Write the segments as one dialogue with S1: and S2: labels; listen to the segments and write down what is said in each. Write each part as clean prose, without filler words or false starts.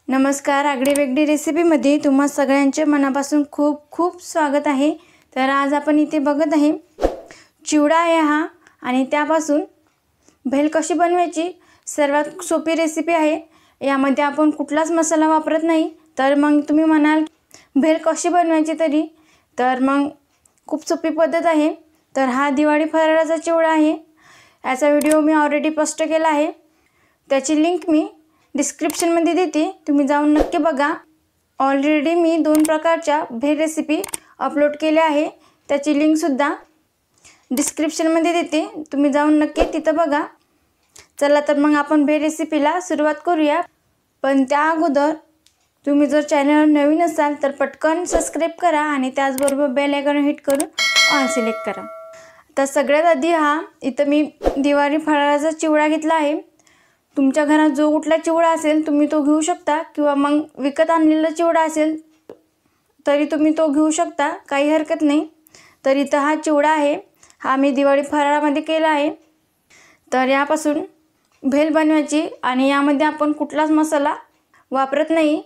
S1: नमस्कार, आगळी वेगळी रेसिपीमध्ये तुम्हा सगळ्यांचे मनापासून खूप खूप स्वागत आहे। तर आज आपण इथे बघत आहे चिवडा आहे हा, आणि त्यापासून भेल कशी बनवायची सर्वात सोपी रेसिपी आहे। यामध्ये आपण कुठलाच मसाला वापरत नाही। तर मग तुम्ही म्हणाल भेल कशी बनवायची तरी, तर मग खूप सोपी पद्धत आहे। तर हा दिवाळी फराळाचा चिवडा आहे। याचा व्हिडिओ मी ऑलरेडी पोस्ट केला आहे, त्याची लिंक मी डिस्क्रिप्शन मध्ये देते, तुम्ही जाऊन नक्की बघा। ऑलरेडी मी 2 प्रकारच्या भेल रेसिपी अपलोड केल्या आहे, त्याची लिंक सुद्धा डिस्क्रिप्शन मध्ये देते, तुम्ही जाऊन नक्की तिथे बघा। चला तर मग आपण भेल रेसिपीला सुरुवात करूया। पण त्या अगोदर तुम्ही जर चॅनलवर नवीन असाल तर पटकन सबस्क्राइब करा आणि त्याचबरोबर बेल आयकॉन हिट करून ऑल सिलेक्ट करा। तर सगळ्यात आधी इथं मी दिवाळी फराळाचा चिवडा घेतला आहे। तुमच्या घरात जो कुठला चिवडा असेल तुम्ही तो घेऊ शकता, किंवा मग विकत आणलेला चिवडा असेल तरी तुम्ही तो घेऊ शकता, काही हरकत नाही। तर इथं हा चिवडा आहे, हा मी दिवाळी फराळामध्ये केला आहे। तर यापासून भेल बनवायची, आणि यामध्ये आपण कुठलाच मसाला वापरत नाही।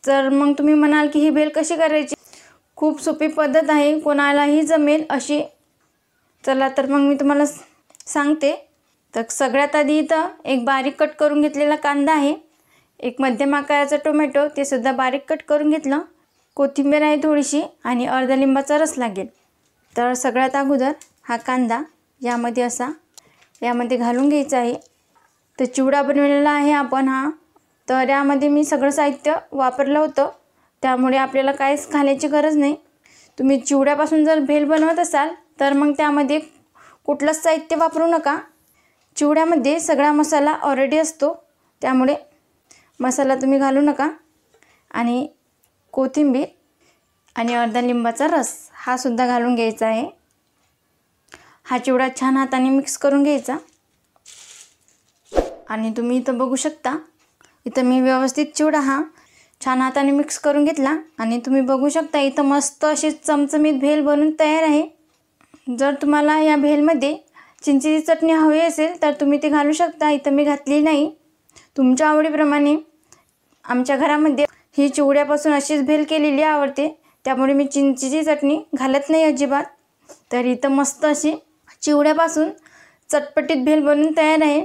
S1: तर मग तुम्ही म्हणाल की ही भेल कशी करायची, खूप सोपी पद्धत आहे, कोणालाही जमेल अशी। चला तर मग मी तुम्हाला सांगते। तर सगळ्यात आधी इथं एक बारीक कट करून घेतलेला कांदा आहे, एक मध्यम आकाराचा टोमॅटो ते सुद्धा बारीक कट करून घेतलं, कोथिंबीर आहे थोडीशी, आणि अर्धा लिंबाचा रस लागेल। तर सगळ्यात अगोदर हा कांदा यामध्ये घालून घ्यायचा आहे। तर चिवडा बनवलेला आहे आपण तर यामध्ये मी सगळं साहित्य वापरलं होतं, त्यामुळे आपल्याला काहीच घालायची गरज नाही। तुम्ही चिवड्यापासून जर भेल बनवत असाल तर मग त्यामध्ये कुठलंच साहित्य वापरू नका। चिवड्यामध्ये सगळा मसाला ऑलरेडी असतो, त्यामुळे मसाला तुम्ही घालू नका। आणि कोथिंबीर आणि अर्धा लिंबाचा रस हा सुद्धा घालून घ्यायचा आहे। हा चिवडा छान हाताने मिक्स करून घ्यायचा। आणि तुम्ही इथं बघू शकता, इथं मी व्यवस्थित चिवडा छान हाताने मिक्स करून घेतला, आणि तुम्ही बघू शकता इथं मस्त अशी चमचमीत भेल बनून तयार आहे। जर तुम्हाला या भेलमध्ये चिंचेची चटणी हवी असेल तर तुम्ही ती घालू शकता, इथं मी घातली नाही, तुमच्या आवडीप्रमाणे। आमच्या घरामध्ये ही चिवड्यापासून अशीच भेल केलेली आवडते, त्यामुळे मी चिंचेची चटणी घालत नाही अजिबात। तर इथं मस्त अशी चिवड्यापासून चटपटीत भेल बनून तयार आहे।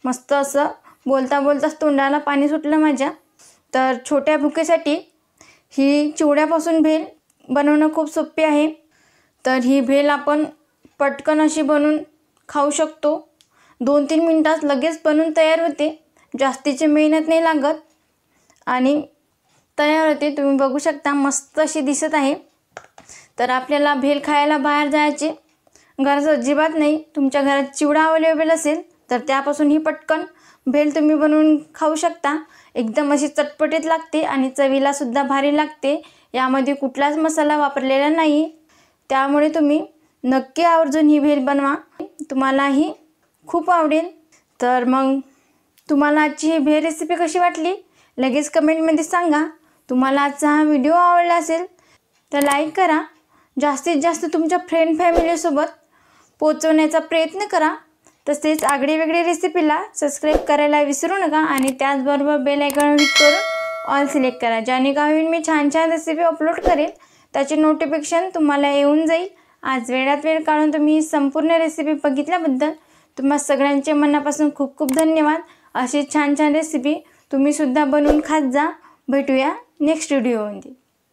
S1: मस्त असं बोलता बोलताच तोंडाला पाणी सुटलं माझ्या। तर छोट्या भुकेसाठी ही चिवड्यापासून भेल बनवणं खूप सोपी आहे। तर ही भेल आपण पटकन अशी बनवून खाऊ शकतो, 2-3 मिनिटात लगेच बनून तयार होते, जास्तीची मेहनत नाही लागत आणि तयार होते। तुम्ही बघू शकता मस्त अशी दिसत आहे। तर आपल्याला भेल खायला बाहेर जायची गरज अजिबात नाही। तुमच्या घरात चिवडा अवेलेबल असेल तर त्यापासून ही पटकन भेल तुम्ही बनवून खाऊ शकता। एकदम अशी चटपटीत लागते आणि चवीला सुद्धा भारी लागते, यामध्ये कुठलाच मसाला वापरलेला नाही, त्यामुळे तुम्ही नक्की आवर्जून ही भेल बनवा, तुम्हालाही खूप आवडेल। तर मग तुम्हाला आजची ही भेल रेसिपी कशी वाटली लगेच कमेंटमध्ये सांगा। तुम्हाला आजचा हा व्हिडिओ आवडला असेल तर लाईक करा, जास्तीत जास्त तुमच्या फ्रेंड फॅमिलीसोबत पोहोचवण्याचा प्रयत्न करा। तसेच आगळी वेगळी रेसिपीला सबस्क्राइब करायला विसरू नका, आणि त्याचबरोबर बेल आयकॉन हिट करून ऑल सिलेक्ट करा, जेणेकरून मी छान छान रेसिपी अपलोड करेल त्याचे नोटिफिकेशन तुम्हाला येऊन जाईल। आज वेळात वेळ काढून तुम्ही संपूर्ण रेसिपी बघितल्याबद्दल तुम्हा सगळ्यांचे मनापासून खूप खूप धन्यवाद। अशी छान छान रेसिपी तुम्ही सुद्धा बनवून खात जा। भेटूया नेक्स्ट व्हिडिओमध्ये।